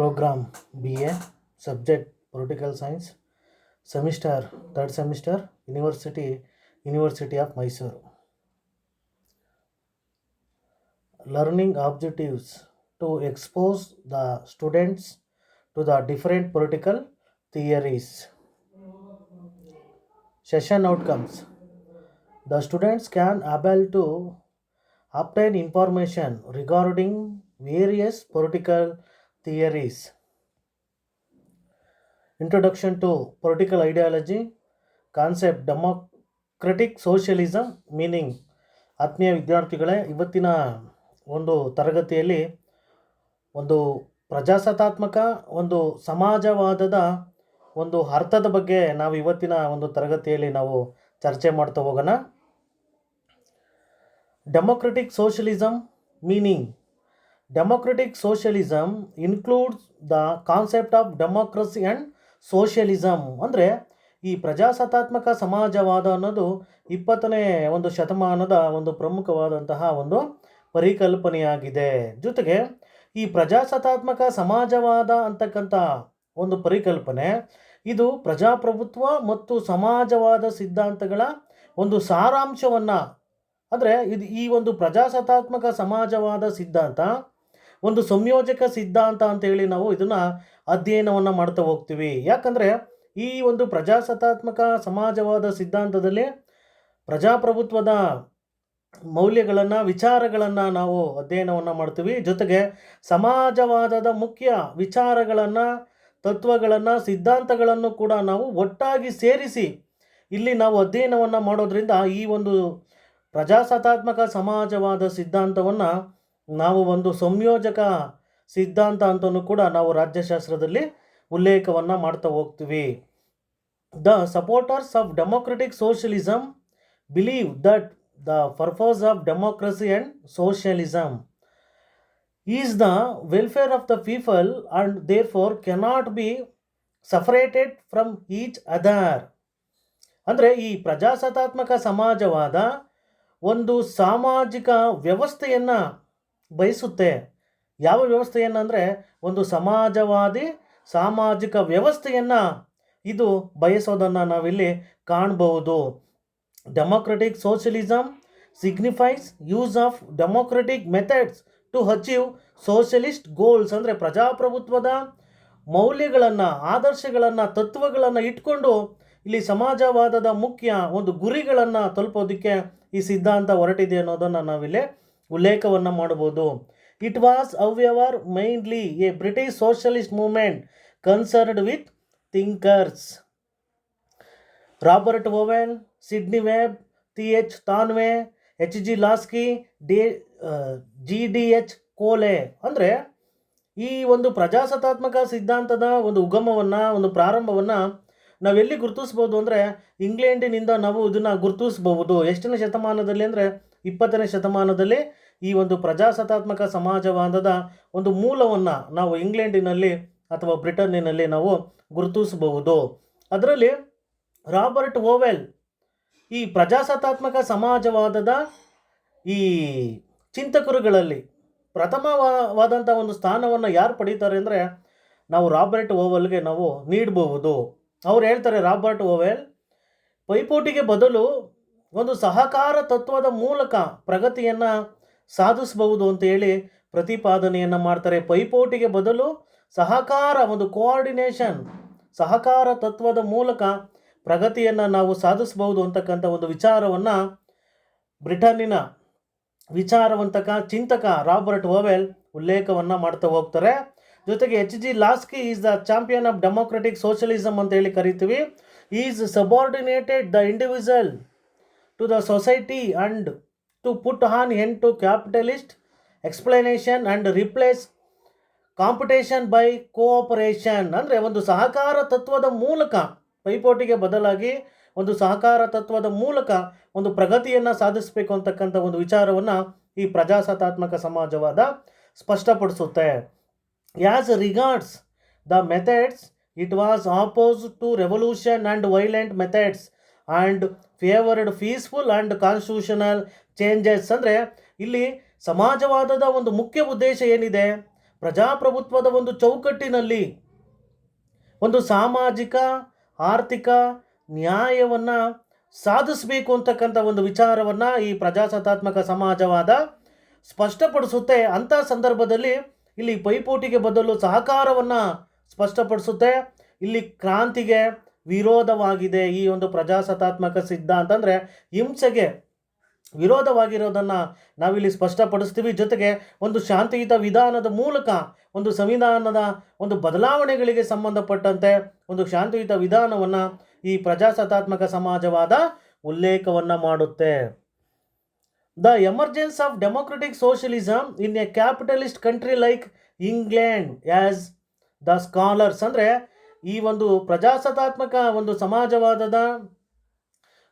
Program BA, subject Political Science, semester, third semester, University of Mysore. Learning objectives to expose the students to the different political theories. Session outcomes. The students can able to obtain information regarding various political theories. Introduction to political ideology, concept democratic socialism meaning. ಆತ್ಮೀಯ ವಿದ್ಯಾರ್ಥಿಗಳೇ, ಇವತ್ತಿನ ಒಂದು ತರಗತಿಯಲ್ಲಿ ಒಂದು ಪ್ರಜಾಸತ್ತಾತ್ಮಕ ಒಂದು ಸಮಾಜವಾದದ ಒಂದು ಅರ್ಥದ ಬಗ್ಗೆ ನಾವು ಇವತ್ತಿನ ಒಂದು ತರಗತಿಯಲ್ಲಿ ನಾವು ಚರ್ಚೆ ಮಾಡ್ತಾ ಹೋಗೋಣ. Democratic socialism meaning. Democratic socialism includes the concept of democracy and socialism. ಅಂದರೆ ಈ ಪ್ರಜಾಸತ್ತಾತ್ಮಕ ಸಮಾಜವಾದ ಅನ್ನೋದು 20ನೇ ಒಂದು ಶತಮಾನದ ಒಂದು ಪ್ರಮುಖವಾದಂತಹ ಒಂದು ಪರಿಕಲ್ಪನೆಯಾಗಿದೆ. ಜೊತೆಗೆ ಈ ಪ್ರಜಾಸತ್ತಾತ್ಮಕ ಸಮಾಜವಾದ ಅಂತಕ್ಕಂಥ ಒಂದು ಪರಿಕಲ್ಪನೆ ಇದು ಪ್ರಜಾಪ್ರಭುತ್ವ ಮತ್ತು ಸಮಾಜವಾದ ಸಿದ್ಧಾಂತಗಳ ಒಂದು ಸಾರಾಂಶವನ್ನು, ಅಂದರೆ ಈ ಒಂದು ಪ್ರಜಾಸತ್ತಾತ್ಮಕ ಸಮಾಜವಾದ ಸಿದ್ಧಾಂತ ಒಂದು ಸಂಯೋಜಕ ಸಿದ್ಧಾಂತ ಅಂತೇಳಿ ನಾವು ಇದನ್ನು ಅಧ್ಯಯನವನ್ನು ಮಾಡ್ತಾ ಹೋಗ್ತೀವಿ. ಯಾಕಂದರೆ ಈ ಒಂದು ಪ್ರಜಾಸತ್ತಾತ್ಮಕ ಸಮಾಜವಾದ ಸಿದ್ಧಾಂತದಲ್ಲಿ ಪ್ರಜಾಪ್ರಭುತ್ವದ ಮೌಲ್ಯಗಳನ್ನು, ವಿಚಾರಗಳನ್ನು ನಾವು ಅಧ್ಯಯನವನ್ನು ಮಾಡ್ತೀವಿ. ಜೊತೆಗೆ ಸಮಾಜವಾದದ ಮುಖ್ಯ ವಿಚಾರಗಳನ್ನು, ತತ್ವಗಳನ್ನು, ಸಿದ್ಧಾಂತಗಳನ್ನು ಕೂಡ ನಾವು ಒಟ್ಟಾಗಿ ಸೇರಿಸಿ ಇಲ್ಲಿ ನಾವು ಅಧ್ಯಯನವನ್ನು ಮಾಡೋದ್ರಿಂದ ಈ ಒಂದು ಪ್ರಜಾಸತ್ತಾತ್ಮಕ ಸಮಾಜವಾದ ಸಿದ್ಧಾಂತವನ್ನು ನಾವು ಒಂದು ಸಂಯೋಜಕ ಸಿದ್ಧಾಂತ ಅಂತಲೂ ಕೂಡ ನಾವು ರಾಜ್ಯಶಾಸ್ತ್ರದಲ್ಲಿ ಉಲ್ಲೇಖವನ್ನು ಮಾಡ್ತಾ ಹೋಗ್ತೀವಿ. The supporters of democratic socialism believe that the purpose of democracy and socialism is the welfare of the people and therefore cannot be separated from each other. ಅಂದರೆ ಈ ಪ್ರಜಾಸತ್ತಾತ್ಮಕ ಸಮಾಜವಾದ ಒಂದು ಸಾಮಾಜಿಕ ವ್ಯವಸ್ಥೆಯನ್ನು ಬಯಸುತ್ತೆ. ಯಾವ ವ್ಯವಸ್ಥೆಯನ್ನು ಅಂದರೆ ಒಂದು ಸಮಾಜವಾದಿ ಸಾಮಾಜಿಕ ವ್ಯವಸ್ಥೆಯನ್ನು ಇದು ಬಯಸೋದನ್ನು ನಾವಿಲ್ಲಿ ಕಾಣಬಹುದು. Democratic socialism signifies use of democratic methods to achieve socialist goals. ಅಂದರೆ ಪ್ರಜಾಪ್ರಭುತ್ವದ ಮೌಲ್ಯಗಳನ್ನು, ಆದರ್ಶಗಳನ್ನು, ತತ್ವಗಳನ್ನು ಇಟ್ಕೊಂಡು ಇಲ್ಲಿ ಸಮಾಜವಾದದ ಮುಖ್ಯ ಒಂದು ಗುರಿಗಳನ್ನು ತಲುಪೋದಕ್ಕೆ ಈ ಸಿದ್ಧಾಂತ ಹೊರಟಿದೆ ಅನ್ನೋದನ್ನು ನಾವಿಲ್ಲಿ ಉಲ್ಲೇಖವನ್ನು ಮಾಡಬಹುದು. It was however mainly a British socialist movement concerned with thinkers. Robert Owen, Sidney Webb, T H. Tawney, H G. Laski, G D H. Cole. ಅಂದರೆ ಈ ಒಂದು ಪ್ರಜಾಸತ್ತಾತ್ಮಕ ಸಿದ್ಧಾಂತದ ಒಂದು ಉಗಮವನ್ನು, ಒಂದು ಪ್ರಾರಂಭವನ್ನು ನಾವೆಲ್ಲಿ ಗುರುತಿಸ್ಬೋದು ಅಂದರೆ ಇಂಗ್ಲೆಂಡಿನಿಂದ ನಾವು ಇದನ್ನು ಗುರುತಿಸ್ಬಹುದು. ಎಷ್ಟನೇ ಶತಮಾನದಲ್ಲಿ ಅಂದರೆ 20ನೇ ಶತಮಾನದಲ್ಲಿ ಈ ಒಂದು ಪ್ರಜಾಸತ್ತಾತ್ಮಕ ಸಮಾಜವಾದದ ಒಂದು ಮೂಲವನ್ನು ನಾವು ಇಂಗ್ಲೆಂಡಿನಲ್ಲಿ ಅಥವಾ ಬ್ರಿಟನ್ನಿನಲ್ಲಿ ನಾವು ಗುರುತಿಸಬಹುದು. ಅದರಲ್ಲಿ ರಾಬರ್ಟ್ ಓವೆಲ್ ಈ ಪ್ರಜಾಸತ್ತಾತ್ಮಕ ಸಮಾಜವಾದದ ಈ ಚಿಂತಕರುಗಳಲ್ಲಿ ಪ್ರಥಮವಾದಂಥ ಒಂದು ಸ್ಥಾನವನ್ನು ಯಾರು ಪಡೀತಾರೆ ಅಂದರೆ ನಾವು ರಾಬರ್ಟ್ ಓವೆಲ್ಗೆ ನಾವು ನೀಡಬಹುದು. ಅವ್ರು ಹೇಳ್ತಾರೆ, ರಾಬರ್ಟ್ ಓವೆಲ್ ಪೈಪೋಟಿಗೆ ಬದಲು ಒಂದು ಸಹಕಾರ ತತ್ವದ ಮೂಲಕ ಪ್ರಗತಿಯನ್ನು ಸಾಧಿಸಬಹುದು ಅಂತ ಹೇಳಿ ಪ್ರತಿಪಾದನೆಯನ್ನು ಮಾಡ್ತಾರೆ. ಪೈಪೋಟಿಗೆ ಬದಲು ಸಹಕಾರ, ಒಂದು ಕೋಆರ್ಡಿನೇಷನ್, ಸಹಕಾರ ತತ್ವದ ಮೂಲಕ ಪ್ರಗತಿಯನ್ನು ನಾವು ಸಾಧಿಸಬಹುದು ಅಂತಕ್ಕಂಥ ಒಂದು ವಿಚಾರವನ್ನು ಬ್ರಿಟನ್ನಿನ ವಿಚಾರವಂತಕ ಚಿಂತಕ ರಾಬರ್ಟ್ ಓವೆಲ್ ಉಲ್ಲೇಖವನ್ನು ಮಾಡ್ತಾ ಹೋಗ್ತಾರೆ. ಜೊತೆಗೆ H G. Laski is the champion of democratic socialism ಅಂತ ಹೇಳಿ ಕರಿತೀವಿ. Is subordinated the individual to the society and to put an end to capitalist explanation and replace competition by cooperation. ಅಂದರೆ ಒಂದು ಸಹಕಾರ ತತ್ವದ ಮೂಲಕ, ಪೈಪೋಟಿಗೆ ಬದಲಾಗಿ ಒಂದು ಸಹಕಾರ ತತ್ವದ ಮೂಲಕ ಒಂದು ಪ್ರಗತಿಯನ್ನು ಸಾಧಿಸಬೇಕು ಅಂತಕ್ಕಂಥ ಒಂದು ವಿಚಾರವನ್ನು ಈ ಪ್ರಜಾಸತ್ತಾತ್ಮಕ ಸಮಾಜವಾದ ಸ್ಪಷ್ಟಪಡಿಸುತ್ತೆ. As regards the methods it was oppose to revolution and violent methods and favoured peaceful and constitutional changes. ಅಂದರೆ ಇಲ್ಲಿ ಸಮಾಜವಾದದ ಒಂದು ಮುಖ್ಯ ಉದ್ದೇಶ ಏನಿದೆ, ಪ್ರಜಾಪ್ರಭುತ್ವದ ಒಂದು ಚೌಕಟ್ಟಿನಲ್ಲಿ ಒಂದು ಸಾಮಾಜಿಕ ಆರ್ಥಿಕ ನ್ಯಾಯವನ್ನು ಸಾಧಿಸಬೇಕು ಅಂತಕ್ಕಂಥ ಒಂದು ವಿಚಾರವನ್ನು ಈ ಪ್ರಜಾಸತ್ತಾತ್ಮಕ ಸಮಾಜವಾದ ಸ್ಪಷ್ಟಪಡಿಸುತ್ತೆ. ಅಂಥ ಸಂದರ್ಭದಲ್ಲಿ ಇಲ್ಲಿ ಪೈಪೋಟಿಗೆ ಬದಲು ಸಹಕಾರವನ್ನು ಸ್ಪಷ್ಟಪಡಿಸುತ್ತೆ. ಇಲ್ಲಿ ಕ್ರಾಂತಿಗೆ ವಿರೋಧವಾಗಿದೆ ಈ ಒಂದು ಪ್ರಜಾಸತ್ತಾತ್ಮಕ ಸಿದ್ಧಾಂತ, ಅಂದರೆ ಹಿಂಸೆಗೆ ವಿರೋಧವಾಗಿರೋದನ್ನು ನಾವಿಲ್ಲಿ ಸ್ಪಷ್ಟಪಡಿಸ್ತೀವಿ. ಜೊತೆಗೆ ಒಂದು ಶಾಂತಿಯುತ ವಿಧಾನದ ಮೂಲಕ ಒಂದು ಸಂವಿಧಾನದ ಒಂದು ಬದಲಾವಣೆಗಳಿಗೆ ಸಂಬಂಧಪಟ್ಟಂತೆ ಒಂದು ಶಾಂತಿಯುತ ವಿಧಾನವನ್ನು ಈ ಪ್ರಜಾಸತ್ತಾತ್ಮಕ ಸಮಾಜವಾದ ಉಲ್ಲೇಖವನ್ನು ಮಾಡುತ್ತೆ. The emergence of democratic socialism in a capitalist country like England as the scholars, ಅಂದರೆ ಈ ಒಂದು ಪ್ರಜಾಸತ್ತಾತ್ಮಕ ಒಂದು ಸಮಾಜವಾದದ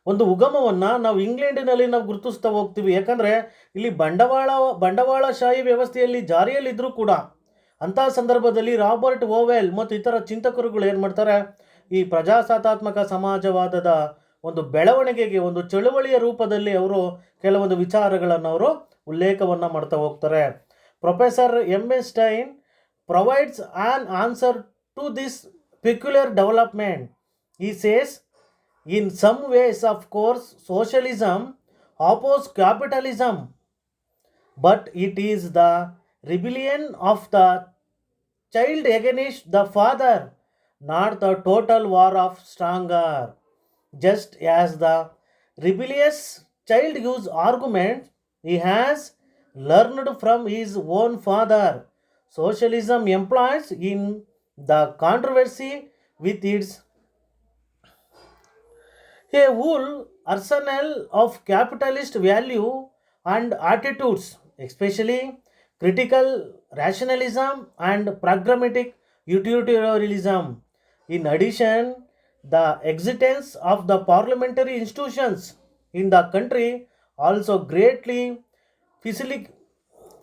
ಒಂದು ಉಗಮವನ್ನು ನಾವು ಇಂಗ್ಲೆಂಡಿನಲ್ಲಿ ನಾವು ಗುರುತಿಸ್ತಾ ಹೋಗ್ತೀವಿ. ಯಾಕಂದರೆ ಇಲ್ಲಿ ಬಂಡವಾಳಶಾಹಿ ವ್ಯವಸ್ಥೆಯಲ್ಲಿ ಜಾರಿಯಲ್ಲಿದ್ದರೂ ಕೂಡ ಅಂಥ ಸಂದರ್ಭದಲ್ಲಿ ರಾಬರ್ಟ್ ಓವೆಲ್ ಮತ್ತು ಇತರ ಚಿಂತಕರುಗಳು ಏನು ಮಾಡ್ತಾರೆ, ಈ ಪ್ರಜಾಸತ್ತಾತ್ಮಕ ಸಮಾಜವಾದದ ಒಂದು ಬೆಳವಣಿಗೆಗೆ ಒಂದು ಚಳುವಳಿಯ ರೂಪದಲ್ಲಿ ಅವರು ಕೆಲವೊಂದು ವಿಚಾರಗಳನ್ನು ಅವರು ಉಲ್ಲೇಖವನ್ನು ಮಾಡ್ತಾ ಹೋಗ್ತಾರೆ. Professor M A. Stein provides an answer to this peculiar development. He says, in some ways, of course, socialism opposes capitalism, but it is the rebellion of the child against the father, not the total war of stronger. Just as the rebellious child uses arguments he has learned from his own father, socialism employs in the controversy with its a whole arsenal of capitalist value and attitudes, especially critical rationalism and pragmatic utilitarianism. In addition, the existence of the parliamentary institutions in the country also greatly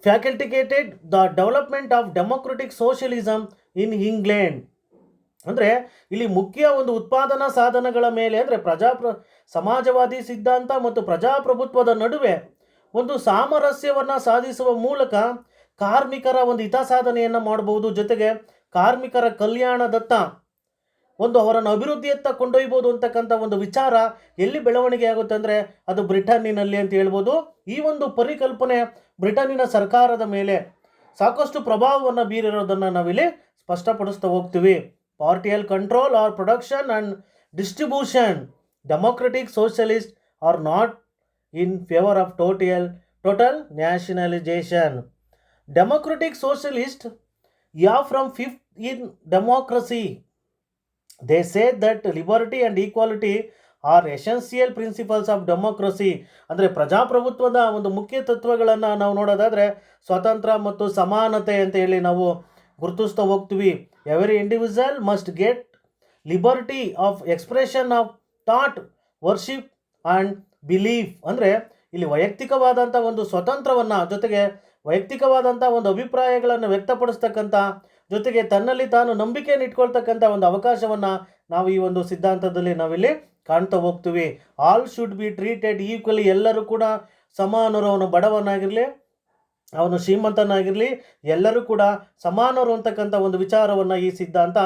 facilitated the development of democratic socialism in England. ಅಂದರೆ ಇಲ್ಲಿ ಮುಖ್ಯ ಒಂದು ಉತ್ಪಾದನಾ ಸಾಧನಗಳ ಮೇಲೆ, ಅಂದರೆ ಸಮಾಜವಾದಿ ಸಿದ್ಧಾಂತ ಮತ್ತು ಪ್ರಜಾಪ್ರಭುತ್ವದ ನಡುವೆ ಒಂದು ಸಾಮರಸ್ಯವನ್ನು ಸಾಧಿಸುವ ಮೂಲಕ ಕಾರ್ಮಿಕರ ಒಂದು ಹಿತಸಾಧನೆಯನ್ನು ಮಾಡಬಹುದು. ಜೊತೆಗೆ ಕಾರ್ಮಿಕರ ಕಲ್ಯಾಣದತ್ತ ಒಂದು ಅವರನ್ನು ಅಭಿವೃದ್ಧಿಯತ್ತ ಕೊಂಡೊಯ್ಬೋದು ಅಂತಕ್ಕಂಥ ಒಂದು ವಿಚಾರ ಎಲ್ಲಿ ಬೆಳವಣಿಗೆ ಆಗುತ್ತೆ ಅಂದರೆ ಅದು ಬ್ರಿಟನ್ನಿನಲ್ಲಿ ಅಂತ ಹೇಳ್ಬೋದು. ಈ ಒಂದು ಪರಿಕಲ್ಪನೆ ಬ್ರಿಟನ್ನಿನ ಸರ್ಕಾರದ ಮೇಲೆ ಸಾಕಷ್ಟು ಪ್ರಭಾವವನ್ನು ಬೀರಿರೋದನ್ನು ನಾವಿಲ್ಲಿ ಸ್ಪಷ್ಟಪಡಿಸ್ತಾ ಹೋಗ್ತೀವಿ. Partial control or production and distribution. Democratic socialists are not in favor of total nationalization. Democratic socialists are from fifth in democracy. They say that liberty and equality are essential principles of democracy. ಅಂದರೆ ಪ್ರಜಾಪ್ರಭುತ್ವದ ಒಂದು ಮುಖ್ಯ ತತ್ವಗಳನ್ನು ನಾವು ನೋಡೋದಾದರೆ ಸ್ವಾತಂತ್ರ್ಯ ಮತ್ತು ಸಮಾನತೆ ಅಂತ ಹೇಳಿ ನಾವು ಗುರುತಿಸ್ತಾ ಹೋಗ್ತೀವಿ. Every individual must get liberty of expression of thought, worship and belief. ಅಂದರೆ ಇಲ್ಲಿ ವೈಯಕ್ತಿಕವಾದಂಥ ಒಂದು ಸ್ವತಂತ್ರವನ್ನು, ಜೊತೆಗೆ ವೈಯಕ್ತಿಕವಾದಂಥ ಒಂದು ಅಭಿಪ್ರಾಯಗಳನ್ನು ವ್ಯಕ್ತಪಡಿಸ್ತಕ್ಕಂಥ, ಜೊತೆಗೆ ತನ್ನಲ್ಲಿ ತಾನು ನಂಬಿಕೆಯನ್ನು ಇಟ್ಕೊಳ್ತಕ್ಕಂಥ ಒಂದು ಅವಕಾಶವನ್ನು ನಾವು ಈ ಒಂದು ಸಿದ್ಧಾಂತದಲ್ಲಿ ನಾವಿಲ್ಲಿ ಕಾಣ್ತಾ ಹೋಗ್ತೀವಿ. All should be treated equally. ಎಲ್ಲರೂ ಕೂಡ ಸಮಾನರು, ಅವನು ಬಡವನಾಗಿರಲಿ ಅವನು ಶ್ರೀಮಂತನಾಗಿರಲಿ, ಎಲ್ಲರೂ ಕೂಡ ಸಮಾನರು ಅಂತಕ್ಕಂಥ ಒಂದು ವಿಚಾರವನ್ನು ಈ ಸಿದ್ಧಾಂತ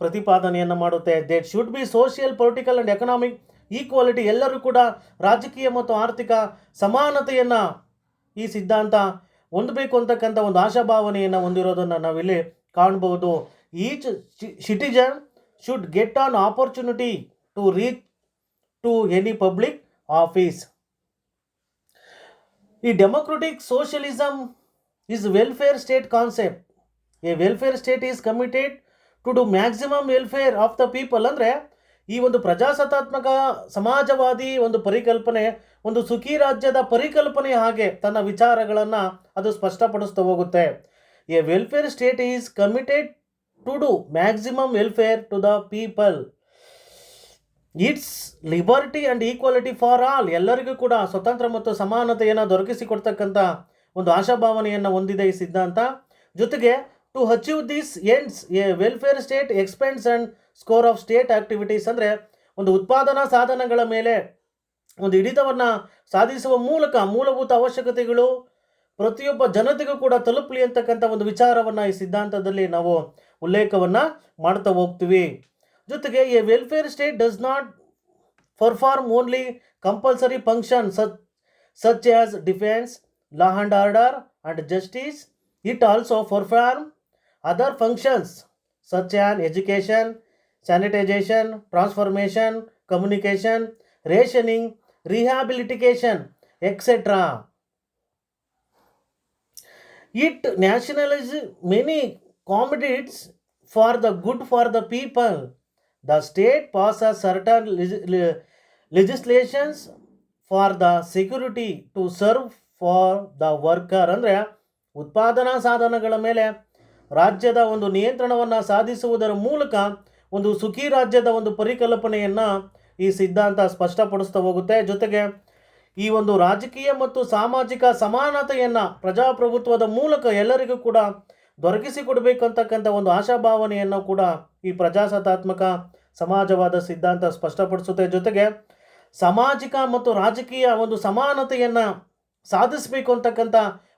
ಪ್ರತಿಪಾದನೆಯನ್ನು ಮಾಡುತ್ತೆ. That should be social, political and economic equality. ಎಲ್ಲರೂ ಕೂಡ ರಾಜಕೀಯ ಮತ್ತು ಆರ್ಥಿಕ ಸಮಾನತೆಯನ್ನು ಈ ಸಿದ್ಧಾಂತ ಹೊಂದಬೇಕು ಅಂತಕ್ಕಂಥ ಒಂದು ಆಶಾಭಾವನೆಯನ್ನು ಹೊಂದಿರೋದನ್ನು ನಾವಿಲ್ಲಿ ಕಾಣ್ಬೋದು. Each citizen should get an opportunity to reach to any public office. ಈ democratic socialism is welfare state concept. A welfare state is committed to do maximum welfare of the people. ಅಂದರೆ ಈ ಒಂದು ಪ್ರಜಾಸತ್ತಾತ್ಮಕ ಸಮಾಜವಾದಿ ಒಂದು ಪರಿಕಲ್ಪನೆ ಒಂದು ಸುಖಿ ರಾಜ್ಯದ ಪರಿಕಲ್ಪನೆ ಹಾಗೆ ತನ್ನ ವಿಚಾರಗಳನ್ನು ಅದು ಸ್ಪಷ್ಟಪಡಿಸ್ತಾ ಹೋಗುತ್ತೆ. A welfare state is committed to do maximum welfare to the people. It's liberty and equality for all. ಎಲ್ಲರಿಗೂ ಕೂಡ ಸ್ವತಂತ್ರ ಮತ್ತು ಸಮಾನತೆಯನ್ನು ದೊರಕಿಸಿಕೊಡ್ತಕ್ಕಂಥ ಒಂದು ಆಶಾಭಾವನೆಯನ್ನು ಹೊಂದಿದೆ ಈ ಸಿದ್ಧಾಂತ. ಜೊತೆಗೆ to achieve this ends a welfare state expends and score of state activities. ಅಂದರೆ ಒಂದು ಉತ್ಪಾದನಾ ಸಾಧನಗಳ ಮೇಲೆ ಒಂದು ಹಿಡಿತವನ್ನು ಸಾಧಿಸುವ ಮೂಲಕ ಮೂಲಭೂತ ಅವಶ್ಯಕತೆಗಳು, ಪ್ರತಿಯೊಬ್ಬ ಜನತೆಗೂ ಕೂಡ ತಲುಪಲಿ ಅಂತಕ್ಕಂಥ ಒಂದು ವಿಚಾರವನ್ನು ಈ ಸಿದ್ಧಾಂತದಲ್ಲಿ ನಾವು ಉಲ್ಲೇಖವನ್ನು ಮಾಡ್ತಾ ಹೋಗ್ತೀವಿ. ಜೊತೆಗೆ A welfare state does not perform only compulsory function such as defence, law and order and justice. It also perform other functions such as education, sanitization, transformation, communication, rationing, rehabilitation, etc. It nationalizes many commodities for the good for the people. The state passes certain legislations for the security to serve for the worker. ಅಂದರೆ ಉತ್ಪಾದನಾ ಸಾಧನಗಳ ಮೇಲೆ ರಾಜ್ಯದ ಒಂದು ನಿಯಂತ್ರಣವನ್ನು ಸಾಧಿಸುವುದರ ಮೂಲಕ ಒಂದು ಸುಖಿ ರಾಜ್ಯದ ಒಂದು ಪರಿಕಲ್ಪನೆಯನ್ನು ಈ ಸಿದ್ಧಾಂತ ಸ್ಪಷ್ಟಪಡಿಸ್ತಾ ಹೋಗುತ್ತೆ. ಜೊತೆಗೆ ಈ ಒಂದು ರಾಜಕೀಯ ಮತ್ತು ಸಾಮಾಜಿಕ ಸಮಾನತೆಯನ್ನು ಪ್ರಜಾಪ್ರಭುತ್ವದ ಮೂಲಕ ಎಲ್ಲರಿಗೂ ಕೂಡ ದೊರಕಿಸಿಕೊಡಬೇಕಂತಕ್ಕಂಥ ಒಂದು ಆಶಾಭಾವನೆಯನ್ನು ಕೂಡ ಈ ಪ್ರಜಾಸತ್ತಾತ್ಮಕ ಸಮಾಜವಾದ ಸಿದ್ಧಾಂತ ಸ್ಪಷ್ಟಪಡಿಸುತ್ತೆ. ಜೊತೆಗೆ ಸಾಮಾಜಿಕ ಮತ್ತು ರಾಜಕೀಯ ಒಂದು ಸಮಾನತೆಯನ್ನು ಸಾಧಿಸಬೇಕು ಅಂತಕ್ಕಂಥ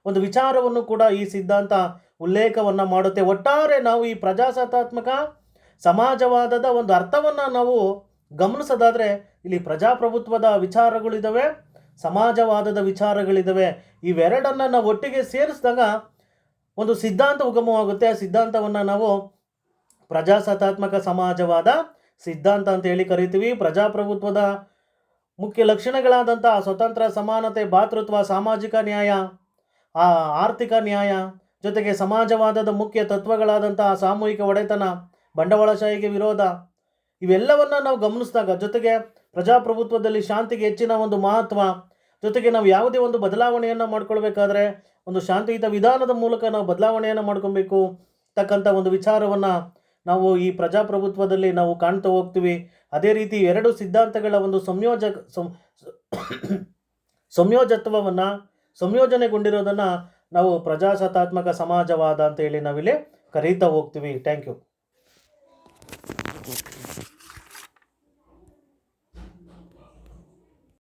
ಒಂದು ವಿಚಾರವನ್ನು ಕೂಡ ಈ ಸಿದ್ಧಾಂತ ಉಲ್ಲೇಖವನ್ನು ಮಾಡುತ್ತೆ. ಒಟ್ಟಾರೆ ನಾವು ಈ ಪ್ರಜಾಸತ್ತಾತ್ಮಕ ಸಮಾಜವಾದದ ಒಂದು ಅರ್ಥವನ್ನು ನಾವು ಗಮನಿಸೋದಾದರೆ ಇಲ್ಲಿ ಪ್ರಜಾಪ್ರಭುತ್ವದ ವಿಚಾರಗಳಿದ್ದಾವೆ, ಸಮಾಜವಾದದ ವಿಚಾರಗಳಿದ್ದಾವೆ. ಇವೆರಡನ್ನು ನಾವು ಒಟ್ಟಿಗೆ ಸೇರಿಸಿದಾಗ ಒಂದು ಸಿದ್ಧಾಂತ ಉಗಮವಾಗುತ್ತೆ. ಆ ಸಿದ್ಧಾಂತವನ್ನು ನಾವು ಪ್ರಜಾಸತ್ತಾತ್ಮಕ ಸಮಾಜವಾದ ಸಿದ್ಧಾಂತ ಅಂತ ಹೇಳಿ ಕರಿತೀವಿ. ಪ್ರಜಾಪ್ರಭುತ್ವದ ಮುಖ್ಯ ಲಕ್ಷಣಗಳಾದಂಥ ಸ್ವತಂತ್ರ, ಸಮಾನತೆ, ಭಾತೃತ್ವ, ಸಾಮಾಜಿಕ ನ್ಯಾಯ, ಆರ್ಥಿಕ ನ್ಯಾಯ, ಜೊತೆಗೆ ಸಮಾಜವಾದದ ಮುಖ್ಯ ತತ್ವಗಳಾದಂತಹ ಸಾಮೂಹಿಕ ಒಡೆತನ, ಬಂಡವಾಳಶಾಹಿಗೆ ವಿರೋಧ, ಇವೆಲ್ಲವನ್ನು ನಾವು ಗಮನಿಸಿದಾಗ, ಜೊತೆಗೆ ಪ್ರಜಾಪ್ರಭುತ್ವದಲ್ಲಿ ಶಾಂತಿಗೆ ಹೆಚ್ಚಿನ ಒಂದು ಮಹತ್ವ, ಜೊತೆಗೆ ನಾವು ಯಾವುದೇ ಒಂದು ಬದಲಾವಣೆಯನ್ನು ಮಾಡ್ಕೊಳ್ಬೇಕಾದ್ರೆ ಒಂದು ಶಾಂತಿಯುತ ವಿಧಾನದ ಮೂಲಕ ನಾವು ಬದಲಾವಣೆಯನ್ನು ಮಾಡ್ಕೊಬೇಕು ತಕ್ಕಂಥ ಒಂದು ವಿಚಾರವನ್ನು ನಾವು ಈ ಪ್ರಜಾಪ್ರಭುತ್ವದಲ್ಲಿ ನಾವು ಕಾಣ್ತಾ ಹೋಗ್ತೀವಿ. ಅದೇ ರೀತಿ ಎರಡು ಸಿದ್ಧಾಂತಗಳ ಒಂದು ಸಂಯೋಜನೆಗೊಂಡಿರೋದನ್ನು ನಾವು ಪ್ರಜಾಸತ್ತಾತ್ಮಕ ಸಮಾಜವಾದ ಅಂತ ಹೇಳಿ ನಾವಿಲ್ಲಿ ಕರೀತಾ ಹೋಗ್ತೀವಿ. Thank you.